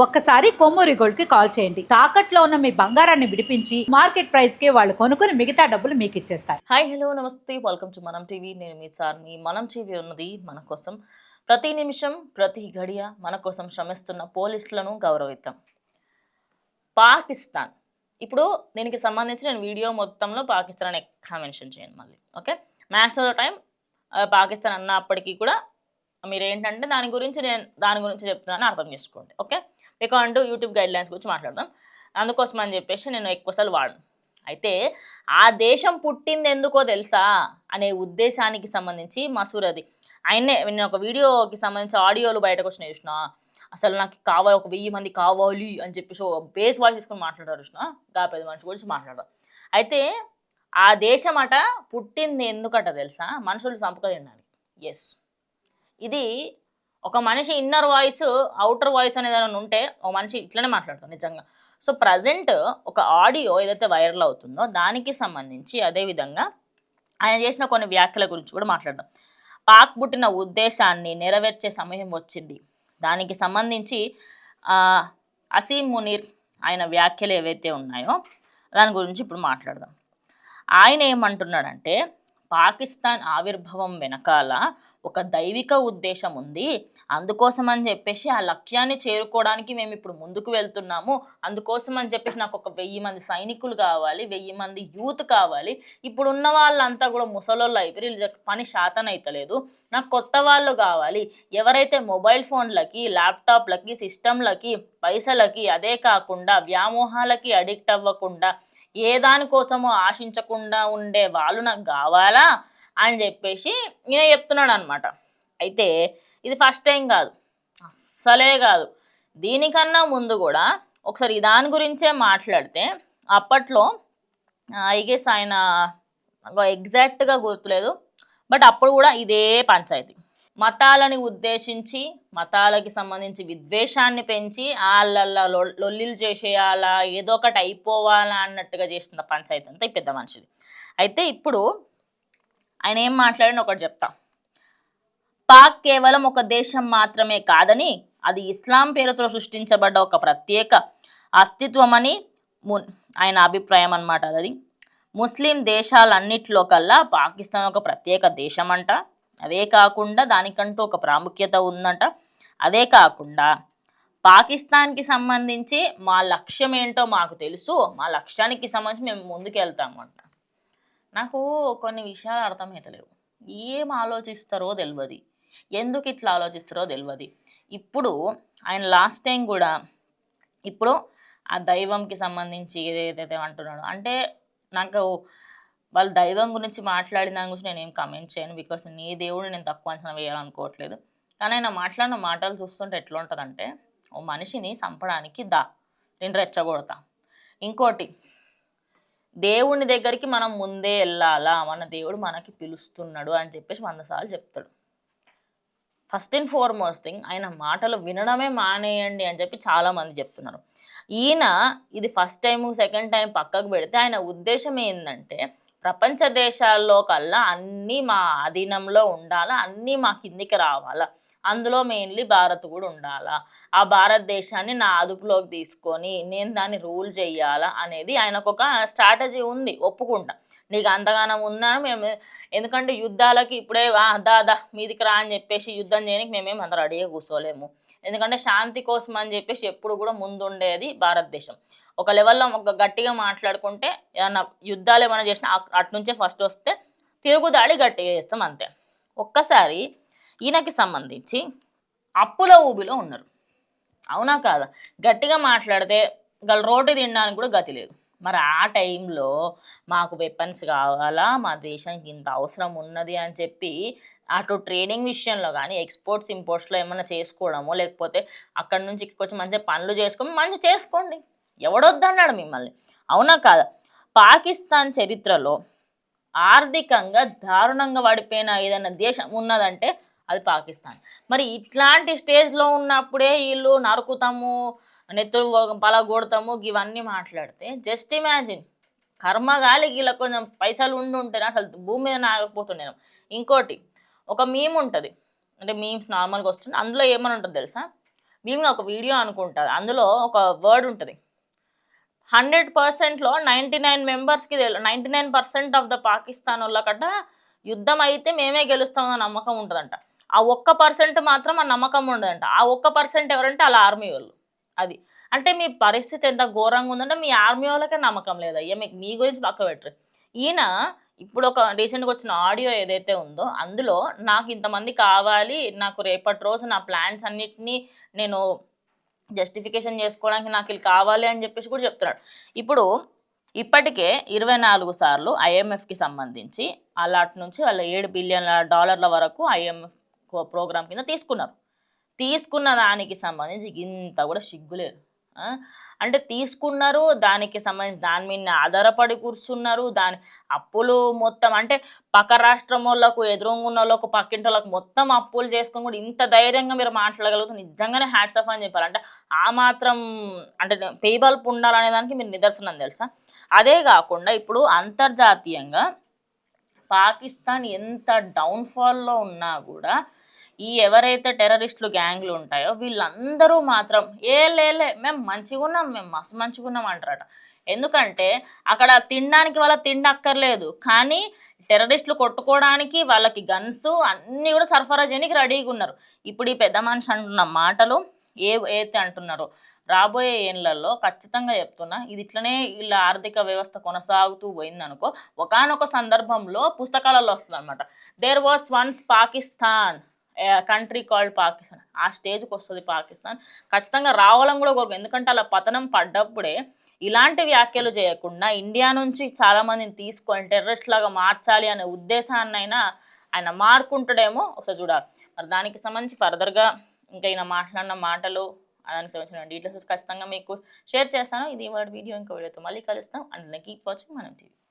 ఒక్కసారి కొమ్మూరి గోల్డ్ కి కాల్ చేయండి. తాకట్లో ఉన్న మీ బంగారాన్ని విడిపించి మార్కెట్ ప్రైస్ కి వాళ్ళు కొనుక్కుని మిగతా డబ్బులు మీకు ఇచ్చేస్తారు. హాయ్ హలో నమస్తే వెల్కమ్ టు మనం టీవీ. నేను మీ చార్మి. మనం టీవీ ఉన్నది మన కోసం. ప్రతి నిమిషం ప్రతి గడియ మన కోసం శ్రమిస్తున్న పోలీసులను గౌరవిద్దాం. పాకిస్తాన్ ఇప్పుడు దీనికి సంబంధించి నేను వీడియో మొత్తంలో పాకిస్తాన్ అని ఎక్కడ మెన్షన్ చేయను మళ్ళీ. Okay, max of the time Pakistan అన్నప్పటికీ కూడా మీరు ఏంటంటే దాని గురించి చెప్తున్నాను అర్థం చేసుకోండి. Okay, according to YouTube guidelines గురించి మాట్లాడదాం. అందుకోసం అని చెప్పేసి నేను ఎక్కువసార్లు వాడను. అయితే ఆ దేశం పుట్టింది ఎందుకో తెలుసా అనే ఉద్దేశానికి సంబంధించి మసూర్ అది ఆయనే నేను ఒక వీడియోకి సంబంధించి ఆడియోలు బయటకు వచ్చిన చూసిన అసలు నాకు కావాలి 1000 మంది కావాలి అని చెప్పేసి బేస్ వాయిస్ తీసుకొని మాట్లాడారు చూసిన గా పెద్ద మనిషి గురించి మాట్లాడదాం. అయితే ఆ దేశం అట పుట్టింది ఎందుకట తెలుసా, మనుషులు సంపక తినడానికి. ఎస్, ఇది ఒక మనిషి ఇన్నర్ వాయిస్ అవుటర్ వాయిస్ అనేది ఏమైనా ఉంటే ఒక మనిషి ఇట్లనే మాట్లాడతాడు నిజంగా. సో ప్రజెంట్ ఒక ఆడియో ఏదైతే వైరల్ అవుతుందో దానికి సంబంధించి అదేవిధంగా ఆయన చేసిన కొన్ని వ్యాఖ్యల గురించి కూడా మాట్లాడదాం. పాక్ పుట్టిన ఉద్దేశాన్ని నెరవేర్చే సమయం వచ్చింది. దానికి సంబంధించి అసీం మునీర్ ఆయన వ్యాఖ్యలు ఏవైతే ఉన్నాయో దాని గురించి ఇప్పుడు మాట్లాడదాం. ఆయన ఏమంటున్నాడంటే పాకిస్తాన్ ఆవిర్భావం వెనకాల ఒక దైవిక ఉద్దేశం ఉంది, అందుకోసం అని చెప్పేసి ఆ లక్ష్యాన్ని చేరుకోవడానికి మేము ఇప్పుడు ముందుకు వెళ్తున్నాము. అందుకోసం అని చెప్పేసి నాకు ఒక 1000 మంది సైనికులు కావాలి, 1000 మంది యూత్ కావాలి. ఇప్పుడు ఉన్న వాళ్ళంతా కూడా ముసలోళ్ళు అయిపోయి వీళ్ళు పని శాతం అయితలేదు, నాకు కొత్త వాళ్ళు కావాలి. ఎవరైతే మొబైల్ ఫోన్లకి ల్యాప్టాప్లకి సిస్టంలకి పైసలకి అదే కాకుండా వ్యామోహాలకి అడిక్ట్ అవ్వకుండా ఏ దానికోసమో ఆశించకుండా ఉండే వాళ్ళు నాకు కావాలా అని చెప్పేసి ఈయన చెప్తున్నాడు అనమాట. అయితే ఇది ఫస్ట్ టైం కాదు, అస్సలే కాదు. దీనికన్నా ముందు కూడా ఒకసారి దాని గురించే మాట్లాడితే అప్పట్లో ఐ గెస్ ఆయన ఎగ్జాక్ట్గా గుర్తులేదు, బట్ అప్పుడు కూడా ఇదే పంచాయతీ. మతాలని ఉద్దేశించి మతాలకి సంబంధించి విద్వేషాన్ని పెంచి వాళ్ళ లొల్లిలు చేసేయాలా ఏదో ఒకటి అయిపోవాలా అన్నట్టుగా చేస్తున్న పంచాయతీ అంతా ఈ పెద్ద మనిషిది. అయితే ఇప్పుడు ఆయన ఏం మాట్లాడిన ఒకటి చెప్తా. పాక్ కేవలం ఒక దేశం మాత్రమే కాదని అది ఇస్లాం పేరుతో సృష్టించబడ్డ ఒక ప్రత్యేక అస్తిత్వమని ఆయన అభిప్రాయం అన్నమాట. అది ముస్లిం దేశాలన్నిట్లో కల్లా పాకిస్తాన్ ఒక ప్రత్యేక దేశం అంట. అదే కాకుండా దానికంటూ ఒక ప్రాముఖ్యత ఉందంట. అదే కాకుండా పాకిస్తాన్కి సంబంధించి మా లక్ష్యం ఏంటో మాకు తెలుసు, మా లక్ష్యానికి సంబంధించి మేము ముందుకు వెళ్తామంట. నాకు కొన్ని విషయాలు అర్థమవుతలేవు. ఏం ఆలోచిస్తారో తెలియదు, ఎందుకు ఇట్లా ఆలోచిస్తారో తెలియదు. ఇప్పుడు ఆయన లాస్ట్ టైం కూడా ఇప్పుడు ఆ దైవంకి సంబంధించి ఏదైతే అంటున్నాడో అంటే నాకు వాళ్ళ దైవం గురించి మాట్లాడిన దాని గురించి నేను ఏం కమెంట్ చేయను, బికాస్ నీ దేవుడిని నేను తక్కువ అంచనా వేయాలనుకోవట్లేదు. కానీ ఆయన మాట్లాడిన మాటలు చూస్తుంటే ఎట్లా ఉంటుందంటే ఓ మనిషిని చంపడానికి నేను రెచ్చగొడతా. ఇంకోటి, దేవుని దగ్గరికి మనం ముందే వెళ్ళాలా, మన దేవుడు మనకి పిలుస్తున్నాడు అని చెప్పేసి 100 సార్లు చెప్తాడు. ఫస్ట్ అండ్ ఫార్మోస్ట్ థింగ్ ఆయన మాటలు వినడమే మానేయండి అని చెప్పి చాలామంది చెప్తున్నారు. ఈయన ఇది ఫస్ట్ టైము సెకండ్ టైం పక్కకు పెడితే ఆయన ఉద్దేశం ఏంటంటే ప్రపంచ దేశాల్లో కల్లా అన్నీ మా అధీనంలో ఉండాలా, అన్నీ మా కిందికి రావాలా, అందులో మెయిన్లీ భారత్ కూడా ఉండాలా, ఆ భారతదేశాన్ని నా అదుపులోకి తీసుకొని నేను దాన్ని రూల్ చేయాలా అనేది ఆయనకు ఒక స్ట్రాటజీ ఉంది. ఒప్పుకుంటా, నీకు అంతగానం ఉందని మేము, ఎందుకంటే యుద్ధాలకి ఇప్పుడే దా మీదికి రా అని చెప్పేసి యుద్ధం చేయడానికి మేమేం అంత రెడీగా కూర్చోలేము. ఎందుకంటే శాంతి కోసం అని చెప్పేసి ఎప్పుడు కూడా ముందుండేది భారతదేశం. ఒక లెవెల్లో ఒక గట్టిగా మాట్లాడుకుంటే ఏమన్నా యుద్ధాలు ఏమైనా చేసినా అట్నుంచే ఫస్ట్ వస్తే తిరుగుదాడి గట్టిగా చేస్తాం అంతే. ఒక్కసారి ఈయనకి సంబంధించి అప్పుల ఊబిలో ఉన్నారు, అవునా కాదా? గట్టిగా మాట్లాడితే గల రోడ్డు తినడానికి కూడా గతి లేదు. మరి ఆ టైంలో మాకు వెపన్స్ కావాలా, మా దేశానికి ఇంత అవసరం ఉన్నది అని చెప్పి అటు ట్రేడింగ్ విషయంలో కానీ ఎక్స్పోర్ట్స్ ఇంపోర్ట్స్లో ఏమైనా చేసుకోవడమో లేకపోతే అక్కడి నుంచి ఇక్కడికి వచ్చి మంచిగా పనులు చేసుకొని మంచిగా చేసుకోండి, ఎవడొద్దన్నాడు మిమ్మల్ని, అవునా కాదా? పాకిస్తాన్ చరిత్రలో ఆర్థికంగా దారుణంగా పడిపోయిన ఏదైనా దేశం ఉన్నదంటే అది పాకిస్తాన్. మరి ఇట్లాంటి స్టేజ్లో ఉన్నప్పుడే వీళ్ళు నరుకుతాము, నెత్తులు పలగొడతాము ఇవన్నీ మాట్లాడితే జస్ట్ ఇమాజిన్, కర్మగాలి వీళ్ళ కొంచెం పైసలు ఉంటేనే అసలు భూమి మీద ఆగకపోతున్నాను. ఇంకోటి, ఒక మీమ్ ఉంటుంది, అంటే మీమ్స్ నార్మల్గా వస్తుంది, అందులో ఏమని ఉంటుంది తెలుసా, భీమ్లా ఒక వీడియో అనుకుంటుంది, అందులో ఒక వర్డ్ ఉంటుంది, 100%లో 99 మెంబర్స్కి 99% ఆఫ్ ద పాకిస్తాన్ వాళ్ళకట యుద్ధం అయితే మేమే గెలుస్తామన్న నమ్మకం ఉంటుందంట. ఆ 1% మాత్రం ఆ నమ్మకం ఉండదంట. ఆ 1% ఎవరంటే వాళ్ళ ఆర్మీ వాళ్ళు. అది అంటే మీ పరిస్థితి ఎంత ఘోరంగా ఉందంటే మీ ఆర్మీ వాళ్ళకే నమ్మకం లేదు. అయ్యా మీకు మీ గురించి పక్క పెట్టరు. ఈయన ఇప్పుడు ఒక రీసెంట్గా వచ్చిన ఆడియో ఏదైతే ఉందో అందులో నాకు ఇంతమంది కావాలి, నాకు రేపటి రోజు నా ప్లాన్స్ అన్నిటినీ నేను జస్టిఫికేషన్ చేసుకోవడానికి నాకు ఇది కావాలి అని చెప్పేసి కూడా చెప్తున్నాడు. ఇప్పుడు ఇప్పటికే 24 సార్లు ఐఎంఎఫ్కి సంబంధించి అలాట్ నుంచి వాళ్ళ $7 బిలియన్ వరకు ఐఎంఎఫ్ ప్రోగ్రామ్ కింద తీసుకున్నారు. తీసుకున్న దానికి సంబంధించి ఇంత కూడా సిగ్గులేదు. అంటే తీసుకున్నారు, దానికి సంబంధించి దాని మీద ఆధారపడి కూర్చున్నారు, దాని అప్పులు మొత్తం అంటే పక్క రాష్ట్రం వాళ్ళకు ఎదురుగున్న వాళ్ళకు పక్కింటి వాళ్ళకు మొత్తం అప్పులు చేసుకుని కూడా ఇంత ధైర్యంగా మీరు మాట్లాడగలుగుతారు, నిజంగానే హ్యాట్స్ ఆఫ్ అని చెప్పాలి. అంటే ఆ మాత్రం అంటే పేబల్పు ఉండాలనే దానికి మీరు నిదర్శనం తెలుసా. అదే కాకుండా ఇప్పుడు అంతర్జాతీయంగా పాకిస్తాన్ ఎంత డౌన్ఫాల్లో ఉన్నా కూడా ఈ ఎవరైతే టెర్రరిస్టులు గ్యాంగ్లు ఉంటాయో వీళ్ళందరూ మాత్రం లేలే మేము మంచిగా ఉన్నాం, మేము మస్తు మంచిగా ఉన్నాం అంటారట. ఎందుకంటే అక్కడ తినడానికి వాళ్ళ తిండి అక్కర్లేదు, కానీ టెర్రరిస్టులు కొట్టుకోవడానికి వాళ్ళకి గన్స్ అన్నీ కూడా సరఫరా చేయడానికి రెడీగా ఉన్నారు. ఇప్పుడు ఈ పెద్ద మనిషి అంటున్న మాటలు ఏదైతే అంటున్నారో రాబోయే ఏళ్లలో ఖచ్చితంగా చెప్తున్నా ఇది ఇట్లనే వీళ్ళ ఆర్థిక వ్యవస్థ కొనసాగుతూ పోయిందనుకో ఒకానొక సందర్భంలో పుస్తకాలలో వస్తుంది అనమాట, there was once Pakistan country called Pakistan. ఆ స్టేజ్కి వస్తుంది పాకిస్తాన్. ఖచ్చితంగా రావాలని కూడా కోరుకు, ఎందుకంటే అలా పతనం పడ్డప్పుడే ఇలాంటి వ్యాఖ్యలు చేయకుండా ఇండియా నుంచి చాలామందిని తీసుకొని టెర్రరిస్ట్ లాగా మార్చాలి అనే ఉద్దేశాన్నైనా ఆయన మార్కుంటాడేమో ఒకసారి చూడాలి. మరి దానికి సంబంధించి ఫర్దర్గా ఇంకా ఈయన మాట్లాడిన మాటలు దానికి సంబంధించిన డీటెయిల్స్ ఖచ్చితంగా మీకు షేర్ చేస్తాను. ఇది వాడి వీడియో ఇంకో వీడియోతో మళ్ళీ కలుస్తాం. అండ్ కీప్ వాచింగ్ మనం టీవీ.